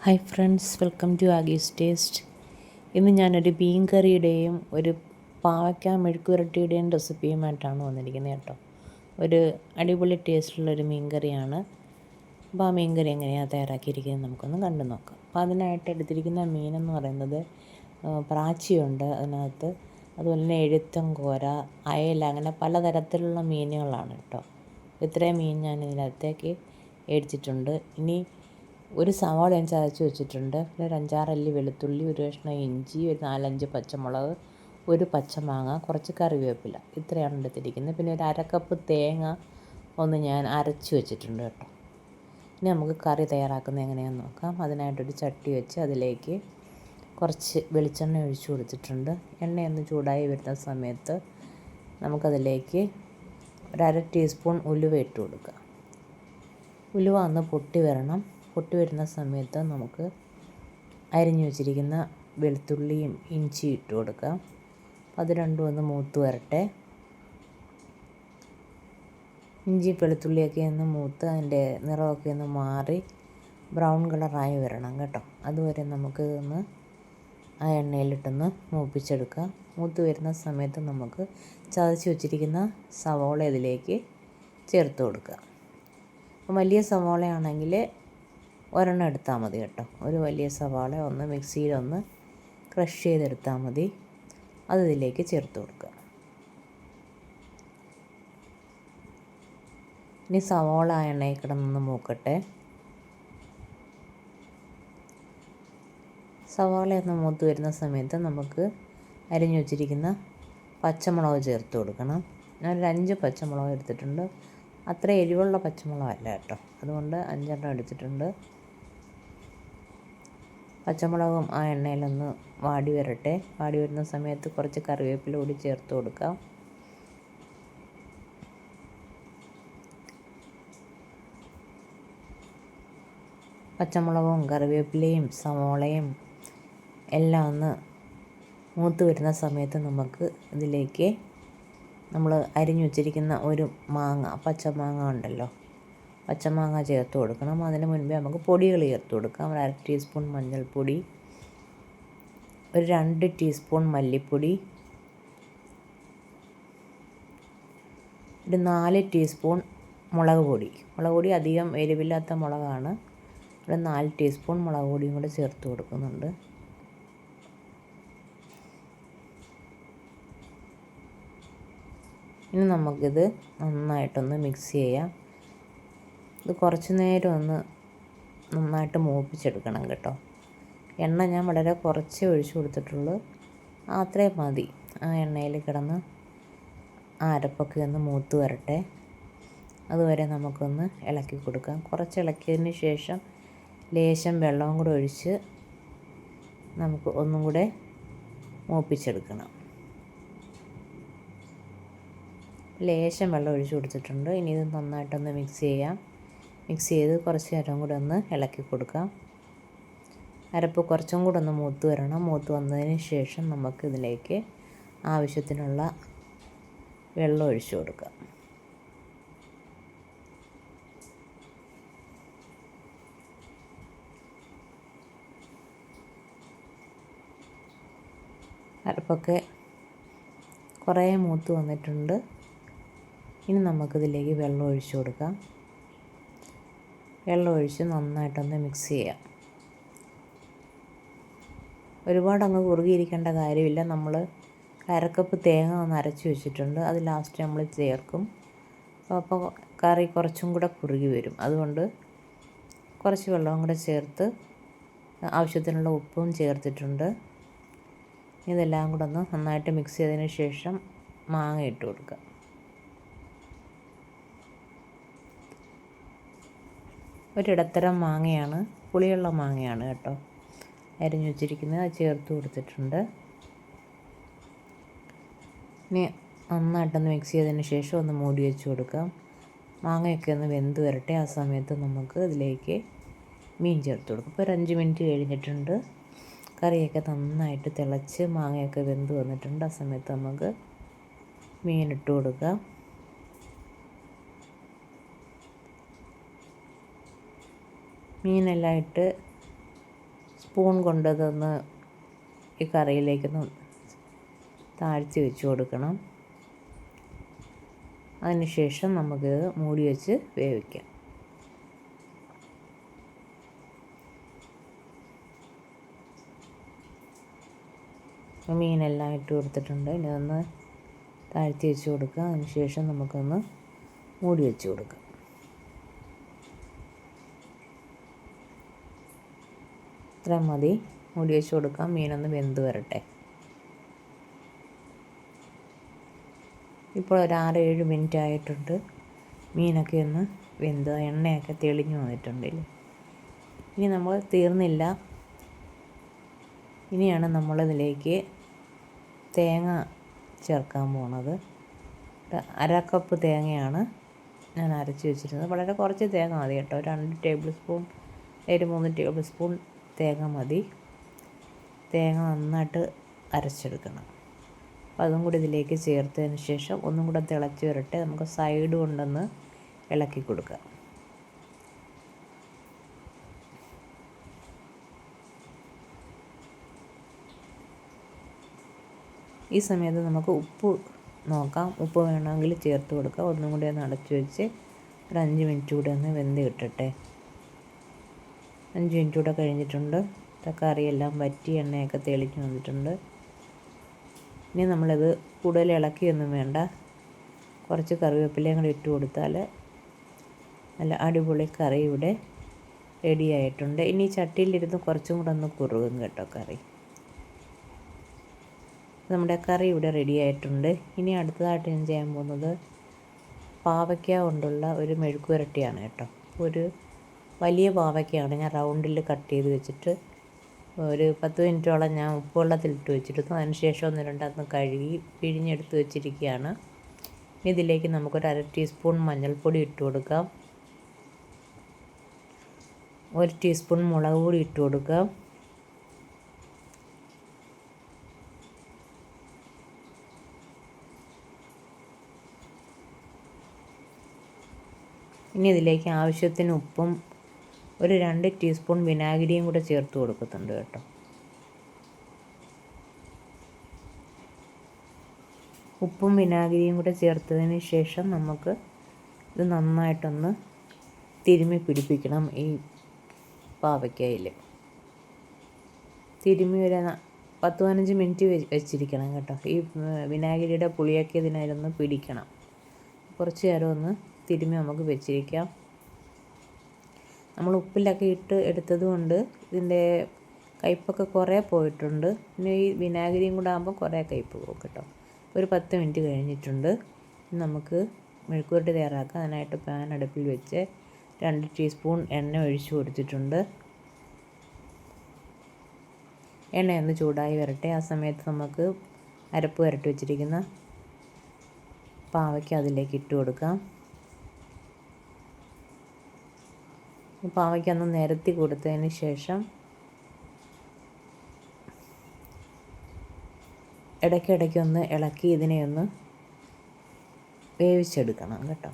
Hi friends, welcome to Aagee's taste. ഇന്ന് ഞാനൊരു മീൻ കറിയുടെയും ഒരു പാവയ്ക്ക മെഴുക്കുവരട്ടിയുടെയും റെസിപ്പിയുമായിട്ടാണ് വന്നിരിക്കുന്നത് കേട്ടോ. ഒരു അടിപൊളി ടേസ്റ്റുള്ളൊരു മീൻ കറിയാണ്. അപ്പോൾ ആ മീൻ കറി എങ്ങനെയാണ് തയ്യാറാക്കിയിരിക്കുന്നത് നമുക്കൊന്ന് കണ്ടു നോക്കാം. അപ്പോൾ അതിനായിട്ട് എടുത്തിരിക്കുന്ന മീനെന്ന് പറയുന്നത് പ്രാച്ചിയുണ്ട് അതിനകത്ത്, അതുപോലെ തന്നെ എഴുത്തൻ കോര, അയല, അങ്ങനെ പലതരത്തിലുള്ള മീനുകളാണ് കേട്ടോ. ഇത്രയും മീൻ ഞാൻ ഇതിനകത്തേക്ക് മേടിച്ചിട്ടുണ്ട്. ഇനി ഒരു സവാള ഞാൻ ചതച്ച് വെച്ചിട്ടുണ്ട്. പിന്നെ ഒരു 5-6 അല്ലി വെളുത്തുള്ളി, ഒരു കഷ്ണം ഇഞ്ചി, ഒരു 4-5 പച്ചമുളക്, ഒരു പച്ചമാങ്ങ, കുറച്ച് കറിവേപ്പില, ഇത്രയാണ് എടുത്തിരിക്കുന്നത്. പിന്നെ ഒരു 1/2 കപ്പ് തേങ്ങ ഒന്ന് ഞാൻ അരച്ച് വെച്ചിട്ടുണ്ട് കേട്ടോ. ഇനി നമുക്ക് കറി തയ്യാറാക്കുന്നത് എങ്ങനെയാണെന്ന് നോക്കാം. അതിനായിട്ടൊരു ചട്ടി വെച്ച് അതിലേക്ക് കുറച്ച് വെളിച്ചെണ്ണ ഒഴിച്ച് കൊടുത്തിട്ടുണ്ട്. എണ്ണയൊന്ന് ചൂടായി വരുന്ന സമയത്ത് നമുക്കതിലേക്ക് ഒരു 1/2 ടീസ്പൂൺ ഉലുവ ഇട്ട് കൊടുക്കുക. ഉലുവ ഒന്ന് പൊട്ടി വരണം. പൊട്ടി വരുന്ന സമയത്ത് നമുക്ക് അരിഞ്ഞു വെച്ചിരിക്കുന്ന വെളുത്തുള്ളിയും ഇഞ്ചിയും ഇട്ട് കൊടുക്കാം. അത് രണ്ടും ഒന്ന് മൂത്ത് വരട്ടെ. ഇഞ്ചി വെളുത്തുള്ളിയൊക്കെ ഒന്ന് മൂത്ത് അതിൻ്റെ നിറമൊക്കെ ഒന്ന് മാറി ബ്രൗൺ കളറായി വരണം കേട്ടോ. അതുവരെ നമുക്ക് ഒന്ന് ആ എണ്ണയിലിട്ടൊന്ന് മൂപ്പിച്ചെടുക്കാം. മൂത്ത് വരുന്ന സമയത്ത് നമുക്ക് ചതച്ച് വെച്ചിരിക്കുന്ന സവോള ഇതിലേക്ക് ചേർത്ത് കൊടുക്കുക. അപ്പം വലിയ സവോളയാണെങ്കിൽ ഒരെണ്ണം എടുത്താൽ മതി കേട്ടോ. ഒരു വലിയ സവാള ഒന്ന് മിക്സിയിലൊന്ന് ക്രഷ് ചെയ്തെടുത്താൽ മതി. അത് ഇതിലേക്ക് ചേർത്ത് കൊടുക്കുക. ഇനി സവാള ആ എണ്ണയിൽ കിടന്നൊന്ന് മൂക്കട്ടെ. സവാള ഒന്ന് മൂത്ത് വരുന്ന സമയത്ത് നമുക്ക് അരിഞ്ഞു വച്ചിരിക്കുന്ന പച്ചമുളക് ചേർത്ത് കൊടുക്കണം. ഞാൻ ഒരു 5 പച്ചമുളക് എടുത്തിട്ടുണ്ട്. അത്ര എരിവുള്ള പച്ചമുളകല്ല കേട്ടോ, അതുകൊണ്ട് 5 എടുത്തിട്ടുണ്ട്. പച്ചമുളകും ആ എണ്ണയിലൊന്ന് വാടി വരട്ടെ. വാടി വരുന്ന സമയത്ത് കുറച്ച് കറിവേപ്പില കൂടി ചേർത്ത് കൊടുക്കാം. പച്ചമുളകും കറിവേപ്പിലയും സവോളയും എല്ലാം ഒന്ന് മൂത്ത് വരുന്ന സമയത്ത് നമുക്ക് ഇതിലേക്ക് നമ്മൾ അരിഞ്ഞു വച്ചിരിക്കുന്ന ഒരു മാങ്ങ, പച്ചമാങ്ങ ഉണ്ടല്ലോ, പച്ചമാങ്ങ ചേർത്ത് കൊടുക്കണം. അതിന് മുൻപേ നമുക്ക് പൊടികൾ ചേർത്ത് കൊടുക്കാം. ഒരു 1/2 ടീസ്പൂൺ മഞ്ഞൾപ്പൊടി, ഒരു 2 ടീസ്പൂൺ മല്ലിപ്പൊടി, ഒരു 4 ടീസ്പൂൺ മുളക് പൊടി അധികം എരിവില്ലാത്ത മുളകാണ്. ഒരു 4 ടീസ്പൂൺ മുളക് പൊടിയും കൂടെ ചേർത്ത് കൊടുക്കുന്നുണ്ട്. ഇനി നമുക്കിത് നന്നായിട്ടൊന്ന് മിക്സ് ചെയ്യാം. ഇത് കുറച്ച് നേരം ഒന്ന് നന്നായിട്ട് മൂപ്പിച്ചെടുക്കണം കേട്ടോ. എണ്ണ ഞാൻ വളരെ കുറച്ചേ ഒഴിച്ചു കൊടുത്തിട്ടുള്ളൂ. അത്രയും മതി. ആ എണ്ണയിൽ കിടന്ന് ആ അരപ്പൊക്കെ ഒന്ന് മൂത്ത് വരട്ടെ. അതുവരെ നമുക്കൊന്ന് ഇളക്കി കൊടുക്കാം. കുറച്ച് ഇളക്കിയതിന് ശേഷം ലേശം വെള്ളവും കൂടെ ഒഴിച്ച് നമുക്ക് ഒന്നും കൂടെ മൂപ്പിച്ചെടുക്കണം. ലേശം വെള്ളം ഒഴിച്ച് കൊടുത്തിട്ടുണ്ട്. ഇനി ഇത് നന്നായിട്ടൊന്ന് മിക്സ് ചെയ്യാം. മിക്സ് ചെയ്ത് കുറച്ച് നേരം കൂടെ ഒന്ന് ഇളക്കി കൊടുക്കാം. അരപ്പ് കുറച്ചും കൂടെ ഒന്ന് മൂത്ത് വരണം. മൂത്ത് വന്നതിന് ശേഷം നമുക്ക് ഇതിലേക്ക് ആവശ്യത്തിനുള്ള വെള്ളം ഒഴിച്ച് കൊടുക്കാം. അരപ്പൊക്കെ കുറേ മൂത്ത് വന്നിട്ടുണ്ട്. ഇനി നമുക്കിതിലേക്ക് വെള്ളം ഒഴിച്ച് കൊടുക്കാം. വെള്ളം ഒഴിച്ച് നന്നായിട്ടൊന്ന് മിക്സ് ചെയ്യാം. ഒരുപാടങ്ങ് കുറുകിയിരിക്കേണ്ട കാര്യമില്ല. നമ്മൾ 1/2 കപ്പ് തേങ്ങ ഒന്ന് അരച്ച് വെച്ചിട്ടുണ്ട്. അത് ലാസ്റ്റ് നമ്മൾ ചേർക്കും. അപ്പോൾ കറി കുറച്ചും കൂടെ കുറുകി വരും. അതുകൊണ്ട് കുറച്ച് വെള്ളവും കൂടെ ചേർത്ത് ആവശ്യത്തിനുള്ള ഉപ്പും ചേർത്തിട്ടുണ്ട്. ഇതെല്ലാം കൂടെ ഒന്ന് നന്നായിട്ട് മിക്സ് ചെയ്തതിന് ശേഷം മാങ്ങ ഇട്ട് കൊടുക്കുക. ഒരിടത്തരം മാങ്ങയാണ്, പുളിയുള്ള മാങ്ങയാണ് കേട്ടോ അരിഞ്ഞു വെച്ചിരിക്കുന്നത്. അത് ചേർത്ത് കൊടുത്തിട്ടുണ്ട്. ഇനി നന്നായിട്ടൊന്ന് മിക്സ് ചെയ്തതിന് ശേഷം ഒന്ന് മൂടി വെച്ച് കൊടുക്കാം. മാങ്ങയൊക്കെ ഒന്ന് വെന്ത് വരട്ടെ. ആ സമയത്ത് നമുക്ക് ഇതിലേക്ക് മീൻ ചേർത്ത് കൊടുക്കും. ഇപ്പോൾ ഒരു 5 മിനിറ്റ് കഴിഞ്ഞിട്ടുണ്ട്. കറിയൊക്കെ നന്നായിട്ട് തിളച്ച് മാങ്ങയൊക്കെ വെന്ത് വന്നിട്ടുണ്ട്. ആ സമയത്ത് നമുക്ക് മീൻ ഇട്ട് കൊടുക്കാം. മീനെല്ലാം ഇട്ട് സ്പൂൺ കൊണ്ടതൊന്ന് ഈ കറിയിലേക്കൊന്ന് താഴ്ത്തി വെച്ച് കൊടുക്കണം. അതിനുശേഷം നമുക്കിത് മൂടി വെച്ച് വേവിക്കാം. മീനെല്ലാം ഇട്ട് കൊടുത്തിട്ടുണ്ട്. ഇനി ഒന്ന് താഴ്ത്തി വെച്ച് കൊടുക്കുക. അതിനുശേഷം നമുക്കൊന്ന് മൂടി വെച്ച് കൊടുക്കാം. ഇത്രയും മതി. മൂടി വെച്ച് കൊടുക്കാം. മീനൊന്ന് വെന്ത് വരട്ടെ. ഇപ്പോൾ ഒരു 6-7 മിനിറ്റ് ആയിട്ടുണ്ട്. മീനൊക്കെ ഒന്ന് വെന്ത് എണ്ണയൊക്കെ തെളിഞ്ഞു വന്നിട്ടുണ്ട്. ഇനി നമ്മൾ തീർന്നില്ല. ഇനിയാണ് നമ്മളിതിലേക്ക് തേങ്ങ ചേർക്കാൻ പോണത്. 1/2 കപ്പ് തേങ്ങയാണ് ഞാൻ അരച്ച് വെച്ചിരുന്നത്. വളരെ കുറച്ച് തേങ്ങ മതി കേട്ടോ. 2 ടേബിൾ സ്പൂൺ 3 ടേബിൾ സ്പൂൺ തേങ്ങ മതി. തേങ്ങ നന്നായിട്ട് അരച്ചെടുക്കണം. അപ്പോൾ അതും കൂടി ഇതിലേക്ക് ചേർത്തതിന് ശേഷം ഒന്നും കൂടെ തിളച്ച് വരട്ടെ. നമുക്ക് സൈഡ് കൊണ്ടൊന്ന് ഇളക്കി കൊടുക്കാം. ഈ സമയത്ത് നമുക്ക് ഉപ്പ് നോക്കാം. ഉപ്പ് വേണമെങ്കിൽ ചേർത്ത് കൊടുക്കാം. ഒന്നും കൂടി ഒന്ന് അടച്ചു വെച്ച് ഒരു 5 മിനിറ്റ് കൂടി ഒന്ന് വെന്ത് കിട്ടട്ടെ. 5 മിനിറ്റ് കൂടെ കഴിഞ്ഞിട്ടുണ്ട്. കറിയെല്ലാം വറ്റി എണ്ണയൊക്കെ തെളിഞ്ഞ് വന്നിട്ടുണ്ട്. ഇനി നമ്മളിത് കൂടുതൽ ഇളക്കിയൊന്നും വേണ്ട. കുറച്ച് കറിവേപ്പിലയും കൂടി ഇട്ട് കൊടുത്താൽ നല്ല അടിപൊളി കറി ഇവിടെ റെഡിയായിട്ടുണ്ട്. ഇനി ചട്ടിയിലിരുന്ന് കുറച്ചും കൂടെ ഒന്ന് കുറുകും കേട്ടോ കറി. നമ്മുടെ കറി ഇവിടെ റെഡി ആയിട്ടുണ്ട്. ഇനി അടുത്തതായിട്ട് ഞാൻ ചെയ്യാൻ പോകുന്നത് പാവയ്ക്ക കൊണ്ടുള്ള ഒരു മെഴുക്ക് പുരട്ടിയാണ് കേട്ടോ. ഒരു വലിയ പാവയ്ക്കയാണ് ഞാൻ റൗണ്ടിൽ കട്ട് ചെയ്ത് വെച്ചിട്ട് ഒരു 10 മിനിറ്റോളം ഞാൻ ഉപ്പുവെള്ളത്തിലിട്ട് വെച്ചിരുന്നു. അതിനുശേഷം ഒന്ന് രണ്ടാമത് കഴുകി പിഴിഞ്ഞെടുത്ത് വെച്ചിരിക്കുകയാണ്. ഇതിലേക്ക് നമുക്കൊരു 1/2 ടീസ്പൂൺ മഞ്ഞൾപ്പൊടി ഇട്ട് കൊടുക്കാം. 1 ടീസ്പൂൺ മുളക് പൊടി ഇട്ട് കൊടുക്കാം. ഇനി ഇതിലേക്ക് ആവശ്യത്തിന് ഉപ്പും ഒരു 2 ടീസ്പൂൺ വിനാഗിരിയും കൂടെ ചേർത്ത് കൊടുക്കുന്നുണ്ട് കേട്ടോ. ഉപ്പും വിനാഗിരിയും കൂടെ ചേർത്തതിന് ശേഷം നമുക്ക് ഇത് നന്നായിട്ടൊന്ന് തിരുമ്മി പിടിപ്പിക്കണം. ഈ പാവയ്ക്കയിൽ തിരുമ്മി ഒരു 10-15 മിനിറ്റ് വെച്ചിരിക്കണം കേട്ടോ. ഈ വിനാഗിരിയുടെ പുളിയൊക്കെ ഇതിനൊന്ന് പിടിക്കണം. കുറച്ച് നേരം ഒന്ന് തിരുമ്മി നമുക്ക് വെച്ചിരിക്കാം. നമ്മൾ ഉപ്പിലൊക്കെ ഇട്ട് എടുത്തത് കൊണ്ട് ഇതിൻ്റെ കയ്പ്പൊക്കെ കുറേ പോയിട്ടുണ്ട്. പിന്നെ ഈ വിനാഗിരിയും കൂടെ ആകുമ്പോൾ കുറേ കയ്പ്പ് പോകും കേട്ടോ. ഒരു 10 മിനിറ്റ് കഴിഞ്ഞിട്ടുണ്ട്. നമുക്ക് മെഴുക്ക് പുരട്ടി തയ്യാറാക്കാം. അതിനായിട്ട് പാൻ അടുപ്പിൽ വെച്ച് 2 ടീസ്പൂൺ എണ്ണ ഒഴിച്ചു കൊടുത്തിട്ടുണ്ട്. എണ്ണയൊന്ന് ചൂടായി വരട്ടെ. ആ സമയത്ത് നമുക്ക് അരപ്പ് പുരട്ടി വെച്ചിരിക്കുന്ന പാവയ്ക്ക അതിലേക്ക് ഇട്ട് കൊടുക്കാം. പാവയ്ക്ക ഒന്ന് നിരത്തി കൊടുത്തതിന് ശേഷം ഇടയ്ക്കിടയ്ക്കൊന്ന് ഇളക്കി ഇതിനെ ഒന്ന് വേവിച്ചെടുക്കണം കേട്ടോ.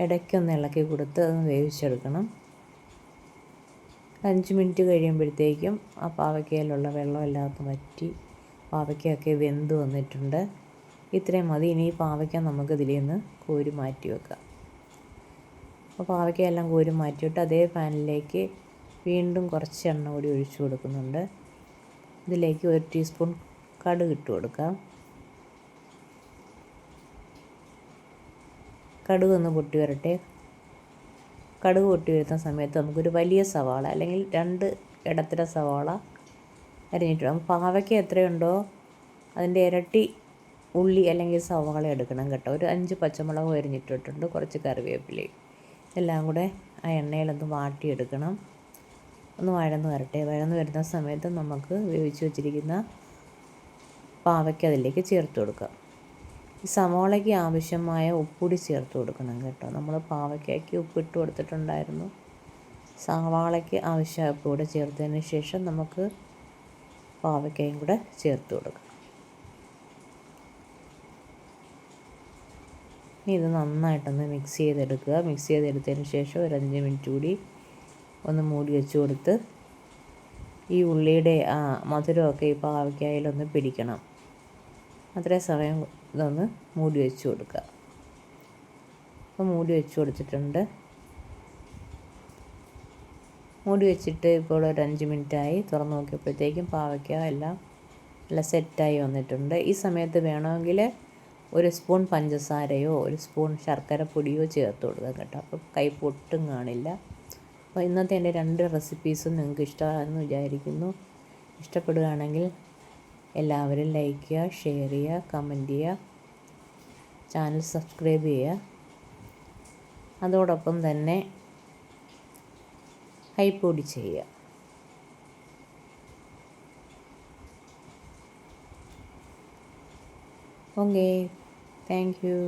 ഇടയ്ക്കൊന്ന് ഇളക്കി കൊടുത്ത് അത് വേവിച്ചെടുക്കണം. 5 മിനിറ്റ് കഴിയുമ്പോഴത്തേക്കും ആ പാവയ്ക്കയിലുള്ള വെള്ളമെല്ലാം ഒന്ന് വറ്റി പാവയ്ക്കയൊക്കെ വെന്ത് വന്നിട്ടുണ്ട്. ഇത്രയും മതി. ഇനി ഈ പാവയ്ക്ക നമുക്ക് ഇതിൽ നിന്ന് കോരി മാറ്റി വെക്കാം. അപ്പോൾ പാവയ്ക്കയെല്ലാം കോരി മാറ്റിയിട്ട് അതേ പാനിലേക്ക് വീണ്ടും കുറച്ച് എണ്ണ കൂടി ഒഴിച്ചു കൊടുക്കുന്നുണ്ട്. ഇതിലേക്ക് 1 ടീസ്പൂൺ കടുക് ഇട്ട് കൊടുക്കാം. കടുക് ഒന്ന് പൊട്ടി വരട്ടെ. കടുക് പൊട്ടി വരുന്ന സമയത്ത് നമുക്കൊരു വലിയ സവാള അല്ലെങ്കിൽ 2 ഇടത്തരം സവാള അരിഞ്ഞിട്ട് പാവയ്ക്ക എത്രയുണ്ടോ അതിൻ്റെ ഇരട്ടി ഉള്ളി അല്ലെങ്കിൽ സവാള എടുക്കണം കേട്ടോ. ഒരു 5 പച്ചമുളക് അരിഞ്ഞിട്ടിട്ടുണ്ട്. കുറച്ച് കറിവേപ്പിലയും എല്ലാം കൂടെ ആ എണ്ണയിലൊന്ന് വാട്ടിയെടുക്കണം. ഒന്ന് വഴന്ന് വരട്ടെ. വഴന്ന് വരുന്ന സമയത്ത് നമുക്ക് വേവിച്ച് വെച്ചിരിക്കുന്ന പാവയ്ക്ക അതിലേക്ക് ചേർത്ത് കൊടുക്കാം. ഈ സവാളയ്ക്ക് ആവശ്യമായ ഉപ്പുകൂടി ചേർത്ത് കൊടുക്കണം കേട്ടോ. നമ്മൾ പാവയ്ക്കയ്ക്ക് ഉപ്പിട്ട് കൊടുത്തിട്ടുണ്ടായിരുന്നു. സവാളയ്ക്ക് ആവശ്യമായ ഉപ്പ് കൂടെ ചേർത്തതിന് ശേഷം നമുക്ക് പാവയ്ക്കയും കൂടെ ചേർത്ത് കൊടുക്കാം. ഇനി ഇത് നന്നായിട്ടൊന്ന് മിക്സ് ചെയ്തെടുക്കുക. മിക്സ് ചെയ്തെടുത്തതിന് ശേഷം ഒരു 5 മിനിറ്റ് കൂടി ഒന്ന് മൂടി വെച്ച് കൊടുത്ത് ഈ ഉള്ളിയുടെ ആ മധുരമൊക്കെ ഈ പാവയ്ക്കായിലൊന്ന് പിടിക്കണം. അത്രയും സമയം ഇതൊന്ന് മൂടി വെച്ച് കൊടുക്കുക. അപ്പോൾ മൂടി വെച്ച് കൊടുത്തിട്ടുണ്ട്. മൂടി വെച്ചിട്ട് ഇപ്പോൾ ഒരു 5 മിനിറ്റായി. തുറന്ന് നോക്കിയപ്പോഴത്തേക്കും പാവയ്ക്ക എല്ലാം നല്ല സെറ്റായി വന്നിട്ടുണ്ട്. ഈ സമയത്ത് വേണമെങ്കിൽ 1 സ്പൂൺ പഞ്ചസാരയോ 1 സ്പൂൺ ശർക്കരപ്പൊടിയോ ചേർത്ത് കൊടുക്കാം കേട്ടോ. അപ്പോൾ കയ്പ്പ് ഒട്ടും കാണില്ല. അപ്പോൾ ഇന്നത്തെ എൻ്റെ 2 റെസിപ്പീസും നിങ്ങൾക്ക് ഇഷ്ടമാണെന്ന് വിചാരിക്കുന്നു. ഇഷ്ടപ്പെടുകയാണെങ്കിൽ എല്ലാവരും ലൈക്ക് ചെയ്യുക, ഷെയർ ചെയ്യുക, കമൻറ്റ് ചെയ്യുക, ചാനൽ സബ്സ്ക്രൈബ് ചെയ്യുക. അതോടൊപ്പം തന്നെ ഹൈപ്പ് കൂടി ചെയ്യുക. Okay, thank you.